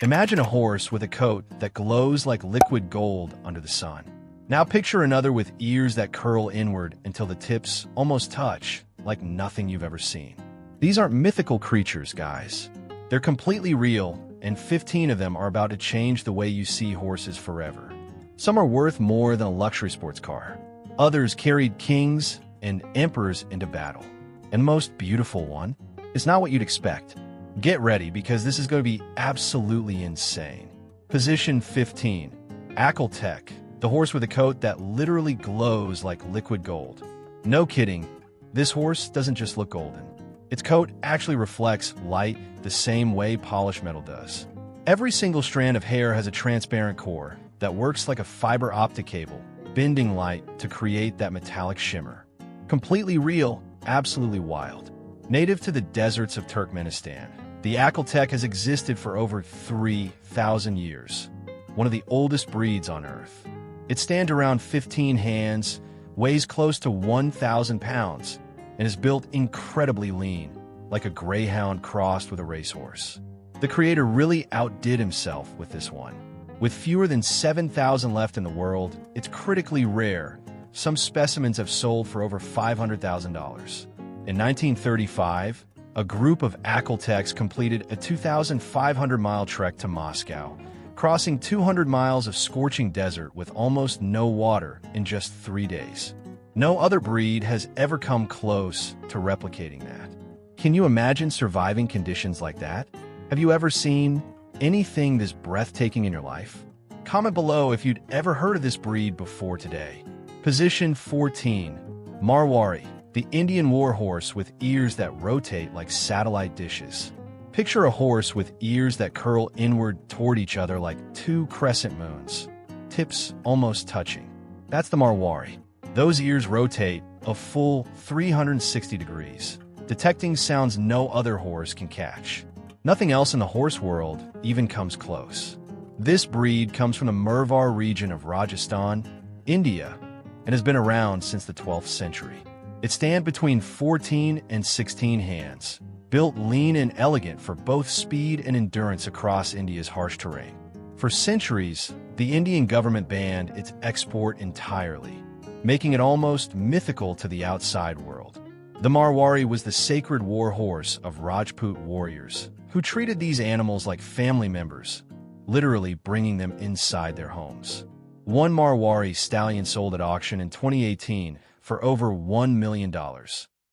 Imagine a horse with a coat that glows like liquid gold under the sun. Now picture another with ears that curl inward until the tips almost touch, like nothing you've ever seen. These aren't mythical creatures, guys. They're completely real, and 15 of them are about to change the way you see horses forever. Some are worth more than a luxury sports car. Others carried kings and emperors into battle. And the most beautiful one is not what you'd expect. Get ready, because this is going to be absolutely insane. Position 15. Tech, the horse with a coat that literally glows like liquid gold. No kidding, this horse doesn't just look golden. Its coat actually reflects light the same way polished metal does. Every single strand of hair has a transparent core that works like a fiber optic cable, bending light to create that metallic shimmer. Completely real, absolutely wild. Native to the deserts of Turkmenistan, the Tech has existed for over 3,000 years, one of the oldest breeds on Earth. It stands around 15 hands, weighs close to 1,000 pounds, and is built incredibly lean, like a greyhound crossed with a racehorse. The creator really outdid himself with this one. With fewer than 7,000 left in the world, it's critically rare. Some specimens have sold for over $500,000. In 1935, a group of Techs completed a 2,500-mile trek to Moscow, crossing 200 miles of scorching desert with almost no water in just 3 days. No other breed has ever come close to replicating that. Can you imagine surviving conditions like that? Have you ever seen anything this breathtaking in your life? Comment below if you'd ever heard of this breed before today. Position 14. Marwari, the Indian war horse with ears that rotate like satellite dishes. Picture a horse with ears that curl inward toward each other like two crescent moons, tips almost touching. That's the Marwari. Those ears rotate a full 360 degrees, detecting sounds no other horse can catch. Nothing else in the horse world even comes close. This breed comes from the Mervar region of Rajasthan, India, and has been around since the 12th century. It stands between 14 and 16 hands, built lean and elegant for both speed and endurance across India's harsh terrain. For centuries, the Indian government banned its export entirely, making it almost mythical to the outside world. The Marwari was the sacred war horse of Rajput warriors, who treated these animals like family members, literally bringing them inside their homes. One Marwari stallion sold at auction in 2018 for over $1 million.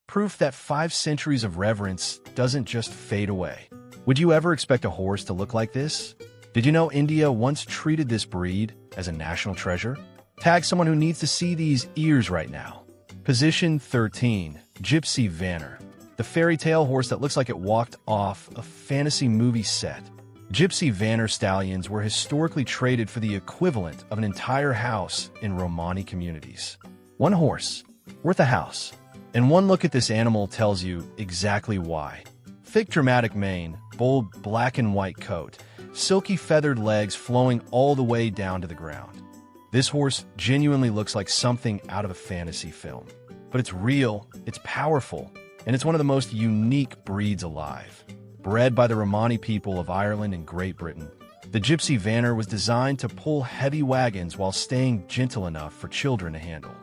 Proof that 5 centuries of reverence doesn't just fade away. Would you ever expect a horse to look like this? Did you know India once treated this breed as a national treasure? Tag someone who needs to see these ears right now. Position 13. Gypsy Vanner, the fairy tale horse that looks like it walked off a fantasy movie set. Gypsy Vanner stallions were historically traded for the equivalent of an entire house in Romani communities. One horse, worth a house. And one look at this animal tells you exactly why. Thick dramatic mane, bold black and white coat, silky feathered legs flowing all the way down to the ground. This horse genuinely looks like something out of a fantasy film. But it's real, it's powerful, and it's one of the most unique breeds alive. Bred by the Romani people of Ireland and Great Britain, the Gypsy Vanner was designed to pull heavy wagons while staying gentle enough for children to handle.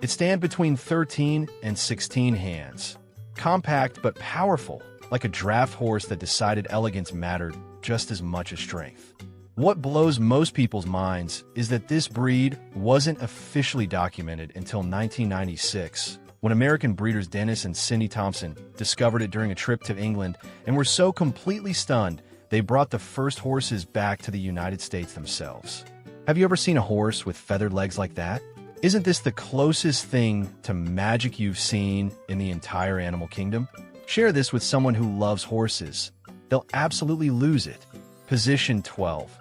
It stands between 13 and 16 hands. Compact but powerful, like a draft horse that decided elegance mattered just as much as strength. What blows most people's minds is that this breed wasn't officially documented until 1996, when American breeders Dennis and Cindy Thompson discovered it during a trip to England and were so completely stunned they brought the first horses back to the United States themselves. Have you ever seen a horse with feathered legs like that? Isn't this the closest thing to magic you've seen in the entire animal kingdom? Share this with someone who loves horses. They'll absolutely lose it. Position 12.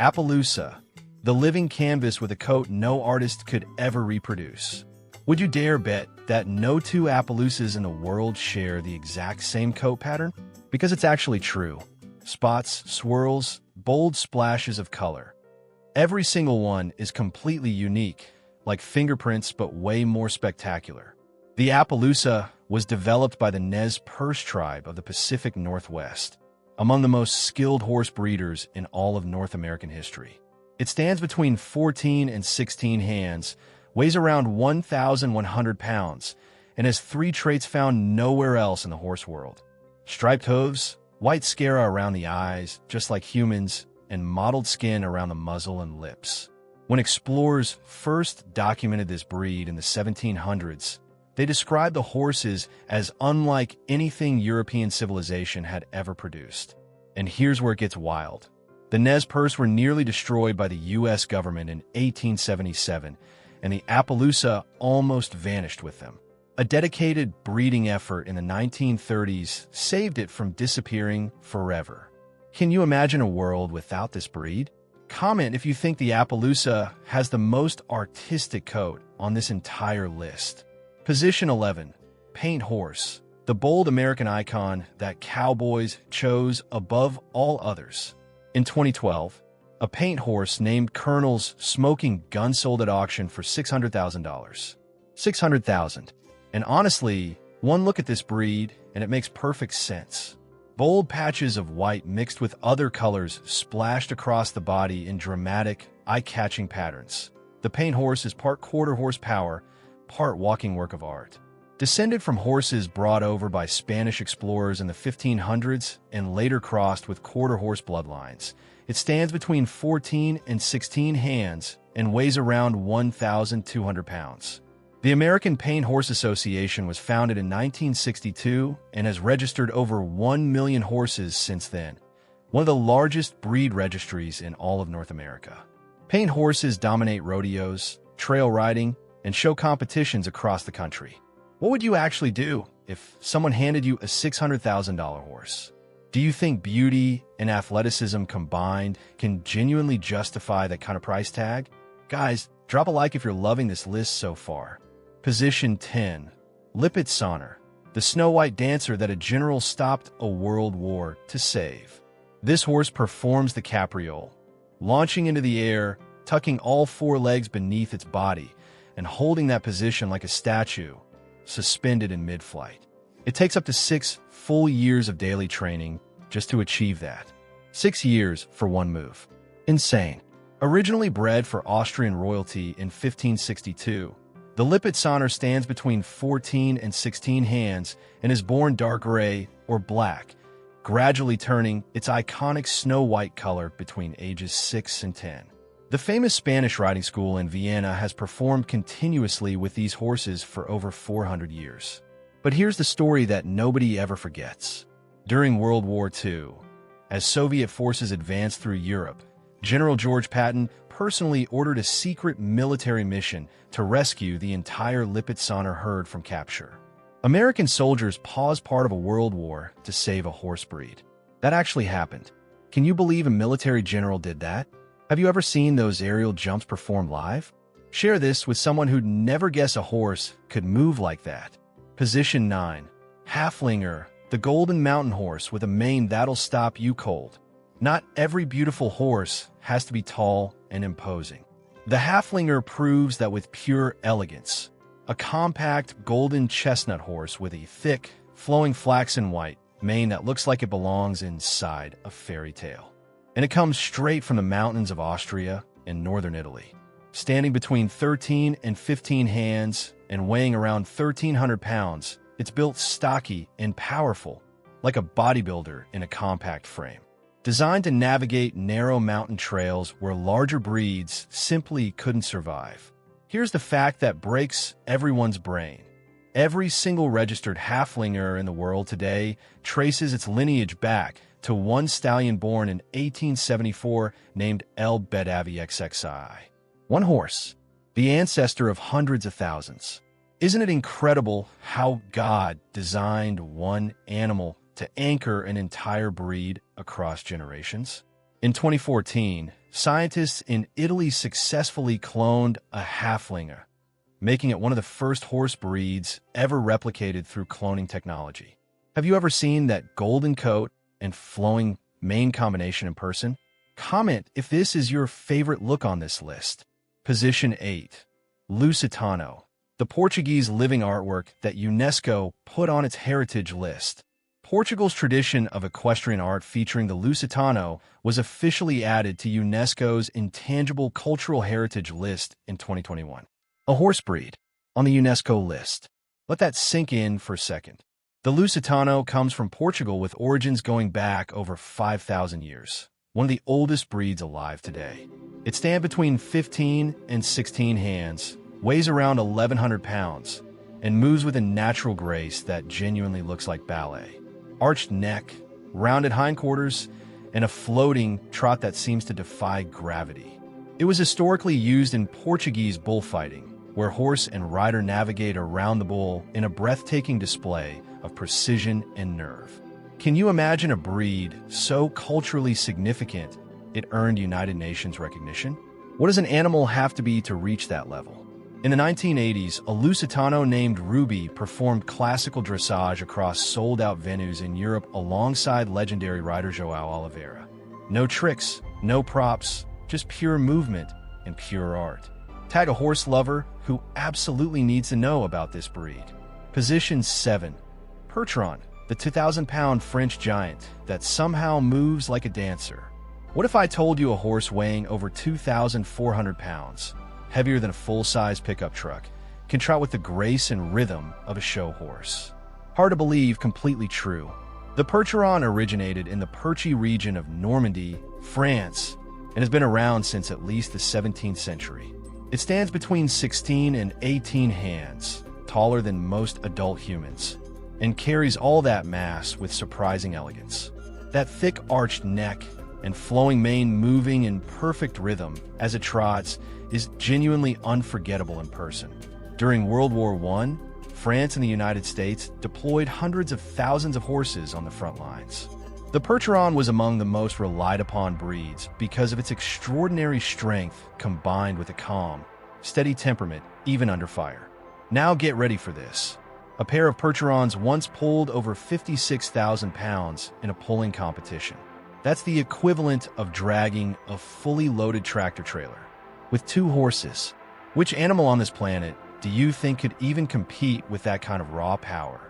Appaloosa, the living canvas with a coat no artist could ever reproduce. Would you dare bet that no two Appaloosas in the world share the exact same coat pattern? Because it's actually true. Spots, swirls, bold splashes of color. Every single one is completely unique, like fingerprints but way more spectacular. The Appaloosa was developed by the Nez Perce tribe of the Pacific Northwest, among the most skilled horse breeders in all of North American history. It stands between 14 and 16 hands, weighs around 1,100 pounds, and has three traits found nowhere else in the horse world. Striped hooves, white scara around the eyes, just like humans, and mottled skin around the muzzle and lips. When explorers first documented this breed in the 1700s, they described the horses as unlike anything European civilization had ever produced. And here's where it gets wild. The Nez Perce were nearly destroyed by the U.S. government in 1877, and the Appaloosa almost vanished with them. A dedicated breeding effort in the 1930s saved it from disappearing forever. Can you imagine a world without this breed? Comment if you think the Appaloosa has the most artistic coat on this entire list. Position 11. Paint Horse, the bold American icon that cowboys chose above all others. In 2012, a paint horse named Colonel's smoking gun sold at auction for $600,000. $600,000. And honestly, one look at this breed and it makes perfect sense. Bold patches of white mixed with other colors splashed across the body in dramatic, eye-catching patterns. The paint horse is part quarter horsepower, part walking work of art. Descended from horses brought over by Spanish explorers in the 1500s and later crossed with quarter horse bloodlines, it stands between 14 and 16 hands and weighs around 1,200 pounds. The American Paint Horse Association was founded in 1962 and has registered over 1 million horses since then, one of the largest breed registries in all of North America. Paint horses dominate rodeos, trail riding, and show competitions across the country. What would you actually do if someone handed you a $600,000 horse? Do you think beauty and athleticism combined can genuinely justify that kind of price tag? Guys, drop a like if you're loving this list so far. Position 10. Lippet Sonner, the snow-white dancer that a general stopped a world war to save. This horse performs the capriole, launching into the air, tucking all four legs beneath its body, and holding that position like a statue, suspended in mid-flight. It takes up to 6 full years of daily training just to achieve that. 6 years for one move. Insane. Originally bred for Austrian royalty in 1562, the Lippet Sonner stands between 14 and 16 hands and is born dark gray or black, gradually turning its iconic snow-white color between ages 6 and 10. The famous Spanish riding school in Vienna has performed continuously with these horses for over 400 years. But here's the story that nobody ever forgets. During World War II, as Soviet forces advanced through Europe, General George Patton personally ordered a secret military mission to rescue the entire Lippet Sonner herd from capture. American soldiers paused part of a world war to save a horse breed. That actually happened. Can you believe a military general did that? Have you ever seen those aerial jumps performed live? Share this with someone who'd never guess a horse could move like that. Position 9. Haflinger, the golden mountain horse with a mane that'll stop you cold. Not every beautiful horse has to be tall and imposing. The Haflinger proves that with pure elegance. A compact golden chestnut horse with a thick, flowing flaxen white mane that looks like it belongs inside a fairy tale. And it comes straight from the mountains of Austria and northern Italy. Standing between 13 and 15 hands and weighing around 1,300 pounds, it's built stocky and powerful, like a bodybuilder in a compact frame. Designed to navigate narrow mountain trails where larger breeds simply couldn't survive. Here's the fact that breaks everyone's brain. Every single registered Haflinger in the world today traces its lineage back to one stallion born in 1874 named El Bedavi XXI. One horse, the ancestor of hundreds of thousands. Isn't it incredible how God designed one animal to anchor an entire breed across generations? In 2014, scientists in Italy successfully cloned a Haflinger, making it one of the first horse breeds ever replicated through cloning technology. Have you ever seen that golden coat and flowing mane combination in person? Comment if this is your favorite look on this list. Position 8. Lusitano, the Portuguese living artwork that UNESCO put on its heritage list. Portugal's tradition of equestrian art featuring the Lusitano was officially added to UNESCO's Intangible Cultural Heritage list in 2021. A horse breed on the UNESCO list. Let that sink in for a second. The Lusitano comes from Portugal with origins going back over 5,000 years, one of the oldest breeds alive today. It stands between 15 and 16 hands, weighs around 1,100 pounds, and moves with a natural grace that genuinely looks like ballet. Arched neck, rounded hindquarters, and a floating trot that seems to defy gravity. It was historically used in Portuguese bullfighting, where horse and rider navigate around the bull in a breathtaking display of precision and nerve. Can you imagine a breed so culturally significant it earned United Nations recognition? What does an animal have to be to reach that level? In the 1980s, a Lusitano named Ruby performed classical dressage across sold-out venues in Europe alongside legendary rider João Oliveira. No tricks, no props, just pure movement and pure art. Tag a horse lover who absolutely needs to know about this breed. Position 7. Percheron, the 2,000-pound French giant that somehow moves like a dancer. What if I told you a horse weighing over 2,400 pounds, heavier than a full-size pickup truck, can trot with the grace and rhythm of a show horse? Hard to believe, completely true. The Percheron originated in the Perchy region of Normandy, France, and has been around since at least the 17th century. It stands between 16 and 18 hands, taller than most adult humans, and carries all that mass with surprising elegance. That thick arched neck and flowing mane moving in perfect rhythm as it trots is genuinely unforgettable in person. During World War I, France and the United States deployed hundreds of thousands of horses on the front lines. The Percheron was among the most relied upon breeds because of its extraordinary strength combined with a calm, steady temperament even under fire. Now get ready for this. A pair of Percherons once pulled over 56,000 pounds in a pulling competition. That's the equivalent of dragging a fully loaded tractor trailer. With 2 horses, which animal on this planet do you think could even compete with that kind of raw power?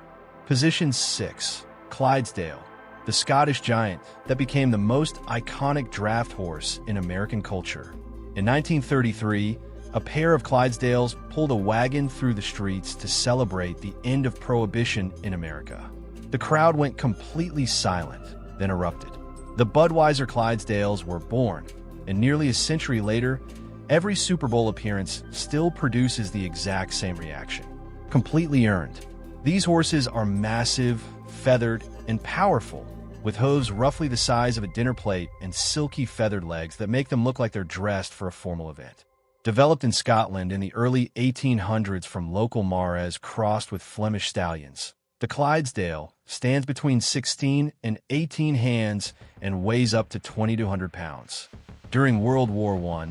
Position 6. Clydesdale, the Scottish giant that became the most iconic draft horse in American culture. In 1933, a pair of Clydesdales pulled a wagon through the streets to celebrate the end of Prohibition in America. The crowd went completely silent, then erupted. The Budweiser Clydesdales were born, and nearly a century later, every Super Bowl appearance still produces the exact same reaction. Completely earned. These horses are massive, feathered, and powerful, with hooves roughly the size of a dinner plate and silky feathered legs that make them look like they're dressed for a formal event. Developed in Scotland in the early 1800s from local mares crossed with Flemish stallions, the Clydesdale stands between 16 and 18 hands and weighs up to 2,200 pounds. During World War I,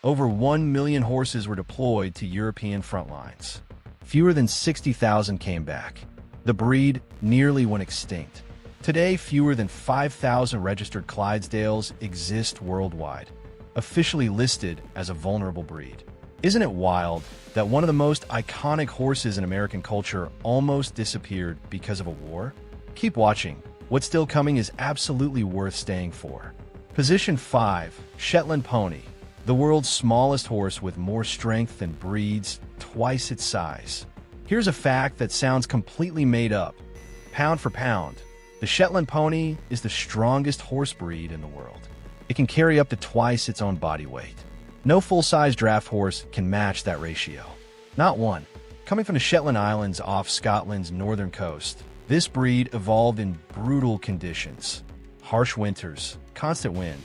over 1 million horses were deployed to European front lines. Fewer than 60,000 came back. The breed nearly went extinct. Today, fewer than 5,000 registered Clydesdales exist worldwide, officially listed as a vulnerable breed. Isn't it wild that one of the most iconic horses in American culture almost disappeared because of a war? Keep watching. What's still coming is absolutely worth staying for. Position 5. Shetland Pony, the world's smallest horse with more strength than breeds twice its size. Here's a fact that sounds completely made up. Pound for pound, the Shetland Pony is the strongest horse breed in the world. It can carry up to twice its own body weight. No full-size draft horse can match that ratio. Not one. Coming from the Shetland Islands off Scotland's northern coast, this breed evolved in brutal conditions. Harsh winters, constant wind,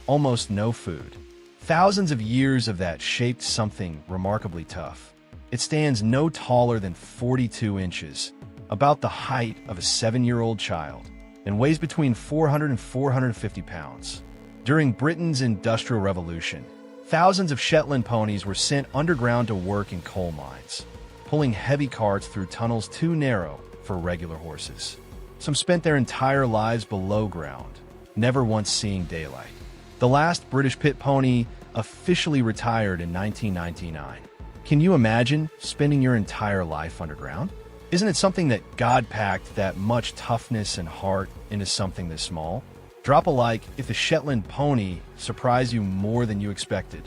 almost no food. Thousands of years of that shaped something remarkably tough. It stands no taller than 42 inches, about the height of a 7-year-old child, and weighs between 400 and 450 pounds. During Britain's Industrial Revolution, thousands of Shetland ponies were sent underground to work in coal mines, pulling heavy carts through tunnels too narrow for regular horses. Some spent their entire lives below ground, never once seeing daylight. The last British pit pony officially retired in 1999. Can you imagine spending your entire life underground? Isn't it something that God packed that much toughness and heart into something this small? Drop a like if the Shetland pony surprised you more than you expected.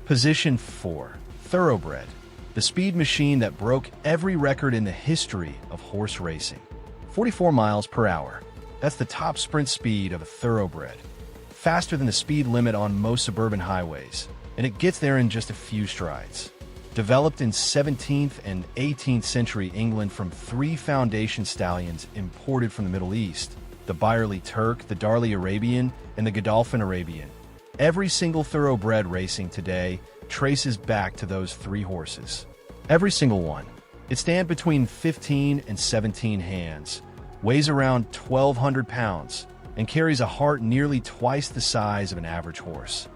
Position 4. Thoroughbred. The speed machine that broke every record in the history of horse racing. 44 miles per hour. That's the top sprint speed of a thoroughbred. Faster than the speed limit on most suburban highways, and it gets there in just a few strides. Developed in 17th and 18th century England from 3 foundation stallions imported from the Middle East, the Byerly Turk, the Darley Arabian, and the Godolphin Arabian. Every single thoroughbred racing today traces back to those 3 horses. Every single one. It stands between 15 and 17 hands, weighs around 1,200 pounds, and carries a heart nearly twice the size of an average horse.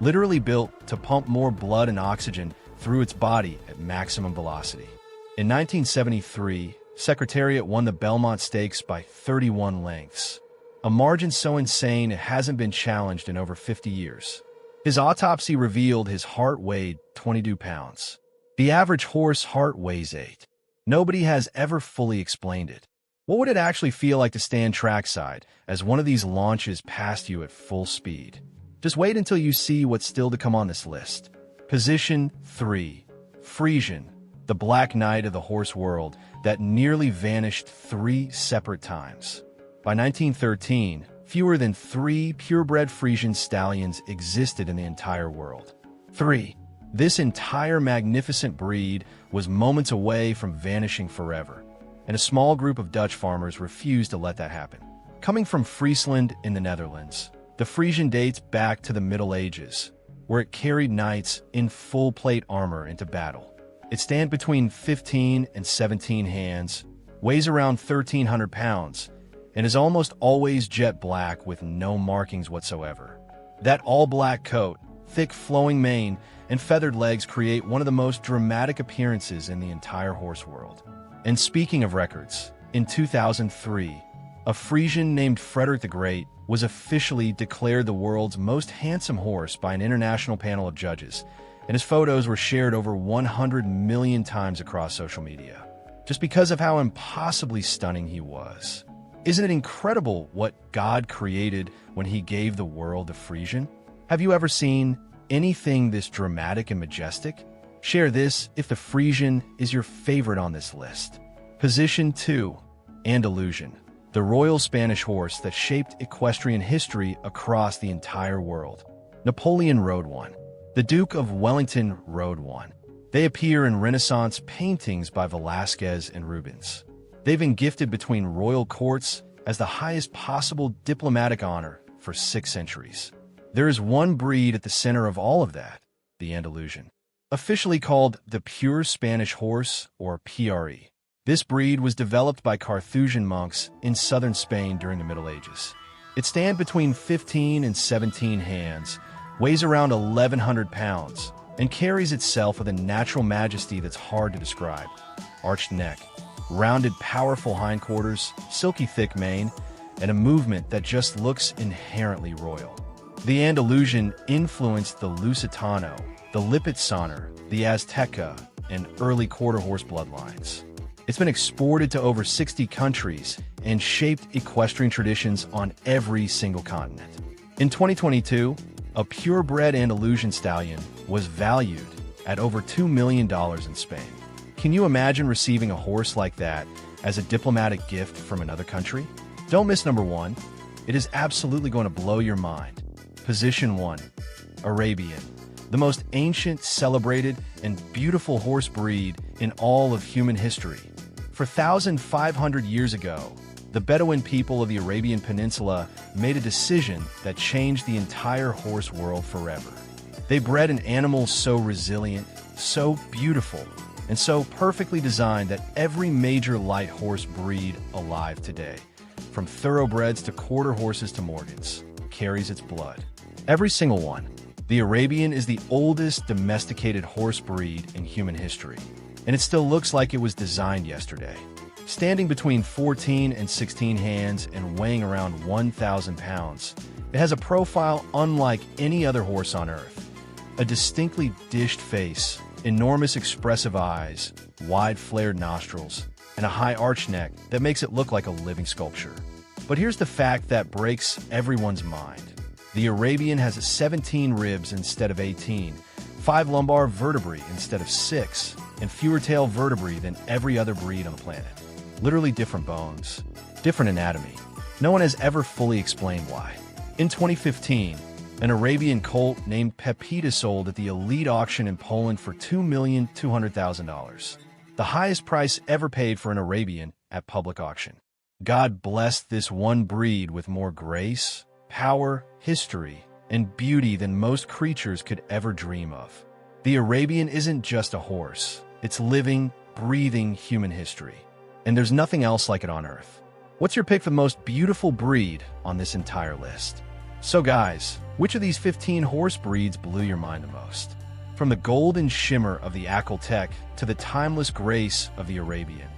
Literally built to pump more blood and oxygen through its body at maximum velocity. In 1973, Secretariat won the Belmont Stakes by 31 lengths, a margin so insane it hasn't been challenged in over 50 years. His autopsy revealed his heart weighed 22 pounds. The average horse heart weighs 8. Nobody has ever fully explained it. What would it actually feel like to stand trackside as one of these launches past you at full speed? Just wait until you see what's still to come on this list. Position 3. Frisian, the Black Knight of the horse world that nearly vanished 3 separate times. By 1913, fewer than 3 purebred Frisian stallions existed in the entire world. 3. This entire magnificent breed was moments away from vanishing forever, and a small group of Dutch farmers refused to let that happen. Coming from Friesland in the Netherlands, the Frisian dates back to the Middle Ages, where it carried knights in full plate armor into battle. It stands between 15 and 17 hands, weighs around 1,300 pounds, and is almost always jet black with no markings whatsoever. That all-black coat, thick flowing mane, and feathered legs create one of the most dramatic appearances in the entire horse world. And speaking of records, in 2003, a Frisian named Frederick the Great was officially declared the world's most handsome horse by an international panel of judges, and his photos were shared over 100 million times across social media, just because of how impossibly stunning he was. Isn't it incredible what God created when he gave the world a Frisian? Have you ever seen anything this dramatic and majestic? Share this if the Frisian is your favorite on this list. Position 2. Andalusian, the royal Spanish horse that shaped equestrian history across the entire world. Napoleon rode one. The Duke of Wellington rode one. They appear in Renaissance paintings by Velázquez and Rubens. They've been gifted between royal courts as the highest possible diplomatic honor for 6 centuries. There is one breed at the center of all of that, the Andalusian. Officially called the pure Spanish horse, or PRE. This breed was developed by Carthusian monks in southern Spain during the Middle Ages. It stands between 15 and 17 hands, weighs around 1,100 pounds, and carries itself with a natural majesty that's hard to describe. Arched neck, rounded, powerful hindquarters, silky thick mane, and a movement that just looks inherently royal. The Andalusian influenced the Lusitano, the Lipizzaner, the Azteca, and early quarter horse bloodlines. It's been exported to over 60 countries and shaped equestrian traditions on every single continent. In 2022, a purebred Andalusian stallion was valued at over $2 million in Spain. Can you imagine receiving a horse like that as a diplomatic gift from another country? Don't miss number 1. It is absolutely going to blow your mind. Position 1. Arabian, the most ancient, celebrated, and beautiful horse breed in all of human history. For 1,500 years ago, the Bedouin people of the Arabian Peninsula made a decision that changed the entire horse world forever. They bred an animal so resilient, so beautiful, and so perfectly designed that every major light horse breed alive today, from thoroughbreds to quarter horses to Morgans, carries its blood. Every single one. The Arabian is the oldest domesticated horse breed in human history, and it still looks like it was designed yesterday. Standing between 14 and 16 hands and weighing around 1,000 pounds, it has a profile unlike any other horse on earth. A distinctly dished face, enormous expressive eyes, wide flared nostrils, and a high arch neck that makes it look like a living sculpture. But here's the fact that breaks everyone's mind. The Arabian has 17 ribs instead of 18, 5 lumbar vertebrae instead of 6, and fewer tail vertebrae than every other breed on the planet. Literally different bones, different anatomy. No one has ever fully explained why. In 2015, an Arabian colt named Pepita sold at the elite auction in Poland for $2,200,000, the highest price ever paid for an Arabian at public auction. God blessed this one breed with more grace, power, history, and beauty than most creatures could ever dream of. The Arabian isn't just a horse. It's living, breathing human history. And there's nothing else like it on Earth. What's your pick for the most beautiful breed on this entire list? So guys, which of these 15 horse breeds blew your mind the most? From the golden shimmer of the Akeltec to the timeless grace of the Arabian,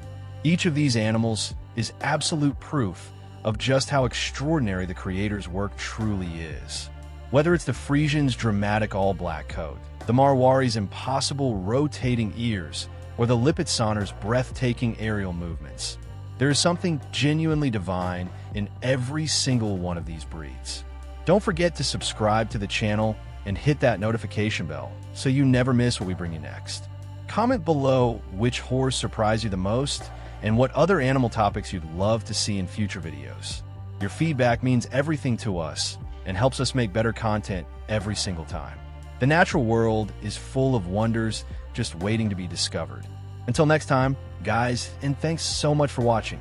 each of these animals is absolute proof of just how extraordinary the Creator's work truly is. Whether it's the Frisian's dramatic all-black coat, the Marwari's impossible rotating ears, or the Lipizzaner's breathtaking aerial movements, there is something genuinely divine in every single one of these breeds. Don't forget to subscribe to the channel and hit that notification bell so you never miss what we bring you next. Comment below which horse surprised you the most and what other animal topics you'd love to see in future videos. Your feedback means everything to us and helps us make better content every single time. The natural world is full of wonders just waiting to be discovered. Until next time, guys, and thanks so much for watching.